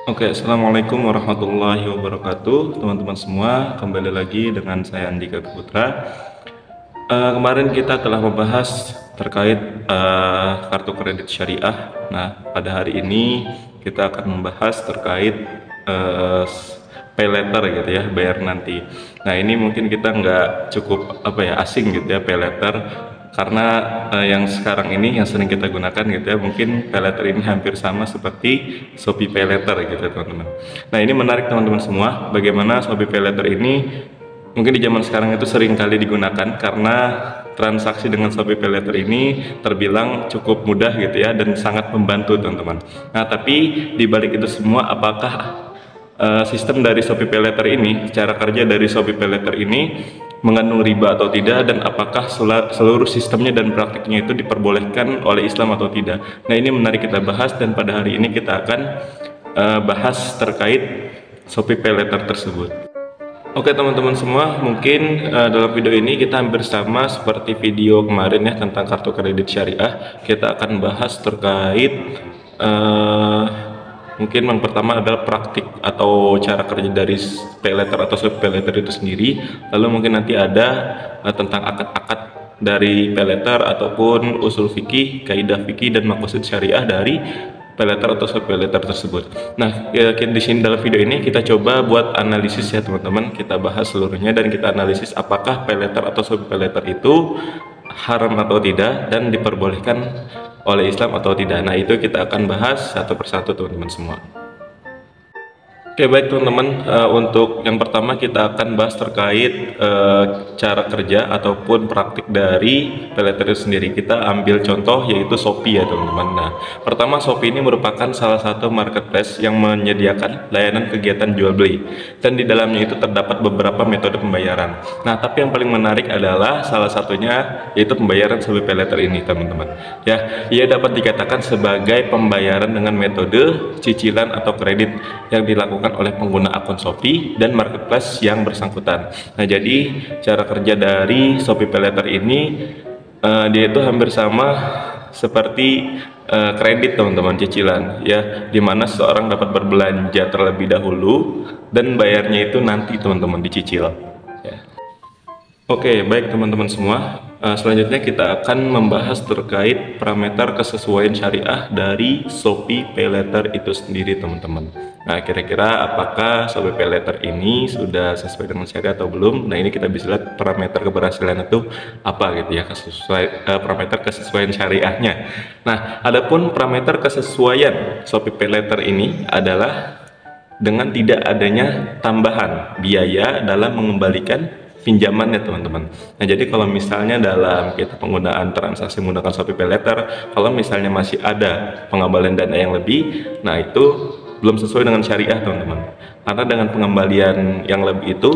Oke, Assalamualaikum warahmatullahi wabarakatuh, teman-teman semua. Kembali lagi dengan saya Andika Putra. Kemarin kita telah membahas terkait kartu kredit syariah. Nah, pada hari ini kita akan membahas terkait pay later gitu ya, bayar nanti. Nah, ini mungkin kita nggak cukup asing gitu ya, pay later, karena yang sekarang ini yang sering kita gunakan gitu ya, mungkin pay later ini hampir sama seperti Shopee Pay Later gitu ya teman-teman. Nah, ini menarik teman-teman semua, bagaimana Shopee Pay Later ini mungkin di zaman sekarang itu sering kali digunakan karena transaksi dengan Shopee Pay Later ini terbilang cukup mudah gitu ya, dan sangat membantu teman-teman. Nah, tapi di balik itu semua, apakah sistem dari Shopee Pay Later ini, cara kerja dari Shopee Pay Later ini mengandung riba atau tidak, dan apakah seluruh sistemnya dan praktiknya itu diperbolehkan oleh Islam atau tidak. Nah, ini menarik kita bahas, dan pada hari ini kita akan bahas terkait Shopee Pay Later tersebut. Oke teman-teman semua, mungkin dalam video ini kita hampir sama seperti video kemarin ya, tentang kartu kredit syariah. Kita akan bahas terkait mungkin yang pertama adalah praktik atau cara kerja dari pay later atau Shopee Pay Later itu sendiri. Lalu mungkin nanti ada tentang akad-akad dari pay later ataupun usul fikih, kaidah fikih, dan maqasid syariah dari pay later atau Shopee Pay Later tersebut. Nah, di sini dalam video ini kita coba buat analisis ya teman-teman. Kita bahas seluruhnya dan kita analisis apakah pay later atau Shopee Pay Later itu haram atau tidak dan diperbolehkan oleh Islam atau tidak. Nah, itu kita akan bahas satu persatu teman-teman semua. Oke, baik teman-teman, untuk yang pertama kita akan bahas terkait cara kerja ataupun praktik dari pay later itu sendiri. Kita ambil contoh yaitu Shopee ya teman-teman. Nah, pertama, Shopee ini merupakan salah satu marketplace yang menyediakan layanan kegiatan jual beli, dan di dalamnya itu terdapat beberapa metode pembayaran. Nah, tapi yang paling menarik adalah salah satunya yaitu pembayaran Shopee Pay Later ini teman-teman. Ya, ia dapat dikatakan sebagai pembayaran dengan metode cicilan atau kredit yang dilakukan oleh pengguna akun Shopee dan marketplace yang bersangkutan. Nah, jadi cara kerja dari Shopee Pay Later ini dia itu hampir sama seperti kredit teman-teman, cicilan ya, dimana seseorang dapat berbelanja terlebih dahulu dan bayarnya itu nanti teman-teman dicicil ya. Oke, baik teman-teman semua, selanjutnya kita akan membahas terkait parameter kesesuaian syariah dari Shopee Pay Later itu sendiri teman-teman. Nah, kira-kira apakah Shopee Pay Later ini sudah sesuai dengan syariah atau belum? Nah, ini kita bisa lihat parameter keberhasilan itu apa gitu ya, parameter kesesuaian syariahnya. Nah, adapun parameter kesesuaian Shopee Pay Later ini adalah dengan tidak adanya tambahan biaya dalam mengembalikan pinjamannya teman-teman. Nah, jadi kalau misalnya dalam kita penggunaan transaksi menggunakan Shopee Pay Later, kalau misalnya masih ada pengembalian dana yang lebih, nah itu belum sesuai dengan syariah teman-teman. Karena dengan pengembalian yang lebih itu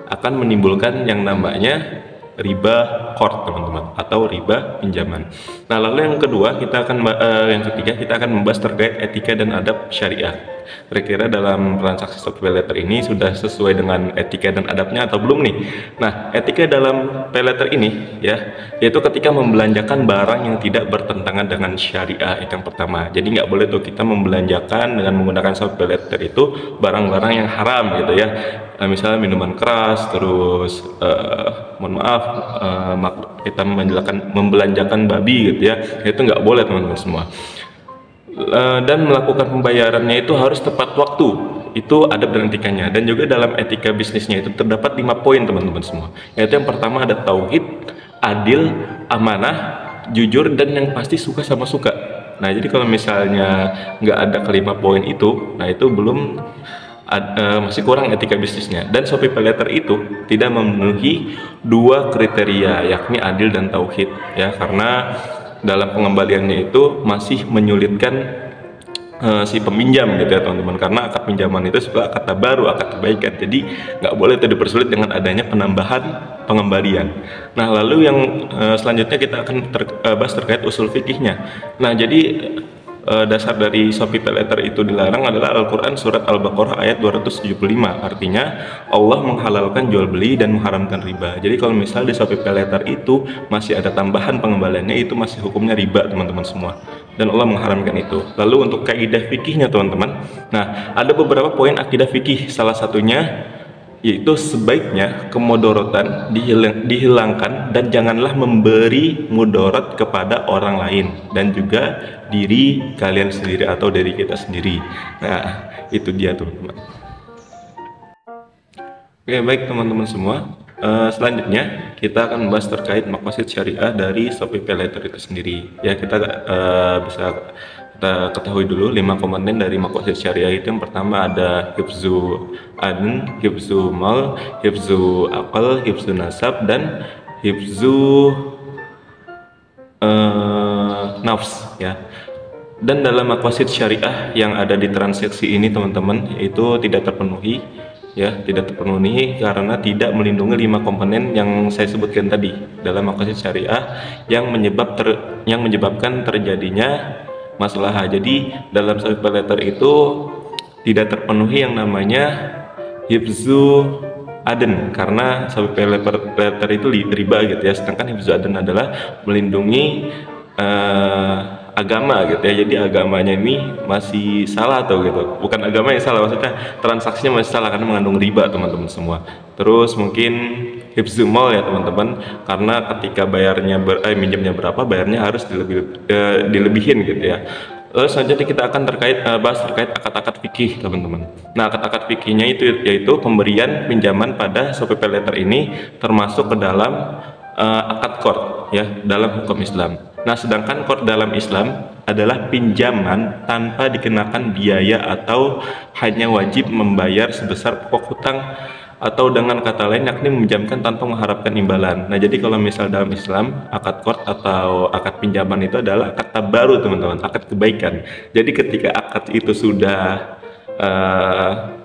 akan menimbulkan yang namanya riba qard teman-teman, atau riba pinjaman. Nah, lalu yang kedua yang ketiga kita akan membahas terkait etika dan adab syariah. Kira-kira dalam transaksi Shopee Pay Later ini sudah sesuai dengan etika dan adabnya atau belum nih? Nah, etika dalam Pay Later ini ya, yaitu ketika membelanjakan barang yang tidak bertentangan dengan syariah, itu yang pertama. Jadi nggak boleh tuh kita membelanjakan dengan menggunakan Shopee Pay Later itu barang-barang yang haram gitu ya. Misalnya minuman keras, terus mohon maaf, kita membelanjakan babi gitu ya, itu nggak boleh teman-teman semua. Dan melakukan pembayarannya itu harus tepat waktu, itu adab dan etikanya. Dan juga dalam etika bisnisnya itu terdapat 5 poin teman-teman semua, yaitu yang pertama ada tauhid, adil, amanah, jujur, dan yang pasti suka sama suka. Nah, jadi kalau misalnya nggak ada kelima poin itu, nah itu belum masih kurang etika bisnisnya. Dan Shopee Pay Later itu tidak memenuhi 2 kriteria, yakni adil dan tauhid ya, karena dalam pengembaliannya itu masih menyulitkan si peminjam gitu ya teman-teman, karena akad pinjaman itu sebuah akad baru, akad kebaikan, jadi nggak boleh itu dipersulit dengan adanya penambahan pengembalian. Nah, lalu yang selanjutnya kita akan bahas terkait usul fikihnya. Nah, jadi dasar dari Shopee Pay Later itu dilarang adalah Al-Quran surat Al-Baqarah ayat 275. Artinya Allah menghalalkan jual beli dan mengharamkan riba. Jadi kalau misal di Shopee Pay Later itu masih ada tambahan pengembaliannya, itu masih hukumnya riba teman-teman semua. dan Allah mengharamkan itu. Lalu untuk kaidah fikihnya teman-teman, nah ada beberapa poin akidah fikih, salah satunya yaitu sebaiknya kemudorotan dihilangkan dan janganlah memberi mudorot kepada orang lain dan juga diri kalian sendiri atau diri kita sendiri. Nah itu dia teman-teman. Oke, baik teman-teman semua. Selanjutnya kita akan membahas terkait maqasid syariah dari Shopee PayLater itu sendiri. Ya, kita bisa kita ketahui dulu 5 komponen dari maqasid syariah itu. Yang pertama ada hifzu adn, hifzu mal, hifzu aqal, hifzu nasab, dan hifzu nafs ya. Dan dalam maqasid syariah yang ada di transaksi ini teman-teman itu tidak terpenuhi ya, tidak terpenuhi karena tidak melindungi 5 komponen yang saya sebutkan tadi dalam maqasid syariah yang menyebabkan terjadinya masalah. Jadi dalam Shopee PayLater itu tidak terpenuhi yang namanya hifzu adn karena Shopee PayLater itu riba gitu ya, sedangkan hifzu adn adalah melindungi agama gitu ya. Jadi agamanya ini masih salah atau gitu, bukan agama yang salah, maksudnya transaksinya masih salah karena mengandung riba teman-teman semua. Terus mungkin hifzu mal ya teman-teman, karena ketika bayarnya minjamnya berapa, bayarnya harus dilebihin gitu ya. Lalu selanjutnya kita akan bahas terkait akad-akad fikih teman-teman. Nah akad-akad fikihnya itu yaitu pemberian pinjaman pada Shopee PayLater ini termasuk ke dalam akad qard ya dalam hukum Islam. Nah, sedangkan qard dalam Islam adalah pinjaman tanpa dikenakan biaya atau hanya wajib membayar sebesar pokok hutang, atau dengan kata lain yakni meminjamkan tanpa mengharapkan imbalan. Nah, jadi kalau misal dalam Islam akad qard atau akad pinjaman itu adalah akad tabaru teman-teman, akad kebaikan. Jadi ketika akad itu sudah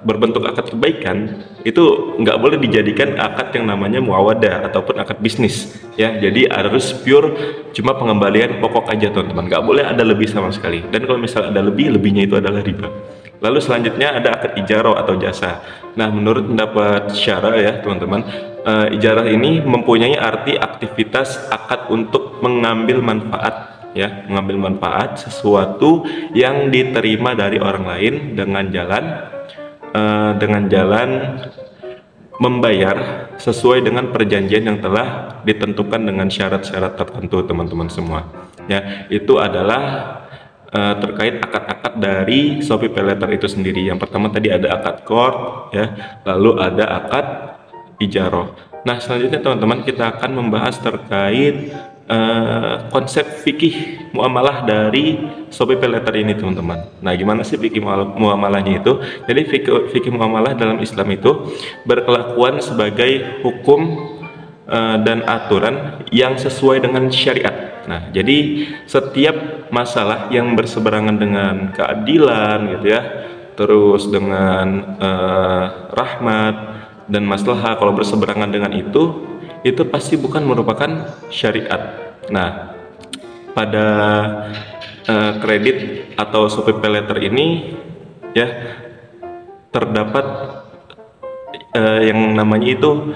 berbentuk akad kebaikan, itu nggak boleh dijadikan akad yang namanya muawadah ataupun akad bisnis ya. Jadi harus pure cuma pengembalian pokok aja teman-teman, nggak boleh ada lebih sama sekali. Dan kalau misal ada lebihnya itu adalah riba. Lalu selanjutnya ada akad ijarah atau jasa. Nah menurut pendapat syara ya teman-teman, ijarah ini mempunyai arti aktivitas akad untuk mengambil manfaat ya, mengambil manfaat sesuatu yang diterima dari orang lain dengan jalan membayar sesuai dengan perjanjian yang telah ditentukan dengan syarat-syarat tertentu teman-teman semua ya. Itu adalah terkait akad-akad dari Shopee PayLater itu sendiri. Yang pertama tadi ada akad qard ya, lalu ada akad ijarah. Nah selanjutnya teman-teman kita akan membahas terkait konsep fikih muamalah dari Shopee PayLater ini teman-teman. Nah gimana sih fikih muamalahnya itu? Jadi fikih muamalah dalam Islam itu berkelakuan sebagai hukum dan aturan yang sesuai dengan syariat. Nah jadi setiap masalah yang berseberangan dengan keadilan gitu ya, terus dengan rahmat dan maslahah, kalau berseberangan dengan itu pasti bukan merupakan syariat. Nah, pada kredit atau Shopee PayLater ini ya terdapat yang namanya itu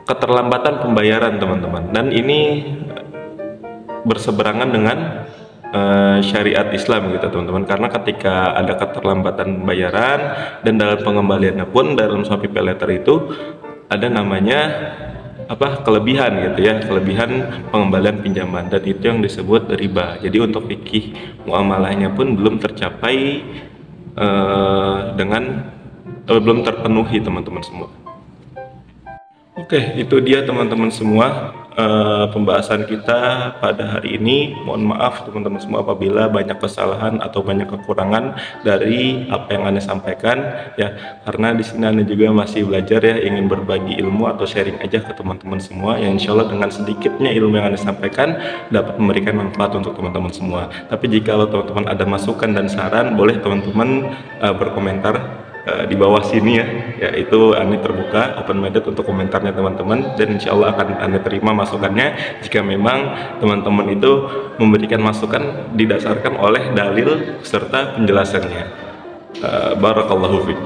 keterlambatan pembayaran teman-teman, dan ini berseberangan dengan syariat Islam gitu teman-teman, karena ketika ada keterlambatan pembayaran dan dalam pengembaliannya pun dalam Shopee PayLater itu ada namanya kelebihan gitu ya, kelebihan pengembalian pinjaman, dan itu yang disebut riba. Jadi untuk fikih muamalahnya pun belum tercapai belum terpenuhi teman-teman semua. Oke, itu dia teman-teman semua pembahasan kita pada hari ini. Mohon maaf teman-teman semua apabila banyak kesalahan atau banyak kekurangan dari apa yang Anda sampaikan ya, karena di sini Anda juga masih belajar ya, ingin berbagi ilmu atau sharing aja ke teman-teman semua yang insya Allah dengan sedikitnya ilmu yang Anda sampaikan dapat memberikan manfaat untuk teman-teman semua. Tapi jika teman-teman ada masukan dan saran, boleh teman-teman berkomentar di bawah sini ya, itu Anda terbuka open-minded untuk komentarnya teman-teman, dan insya Allah akan Anda terima masukannya jika memang teman-teman itu memberikan masukan didasarkan oleh dalil serta penjelasannya. Barakallahu fiik.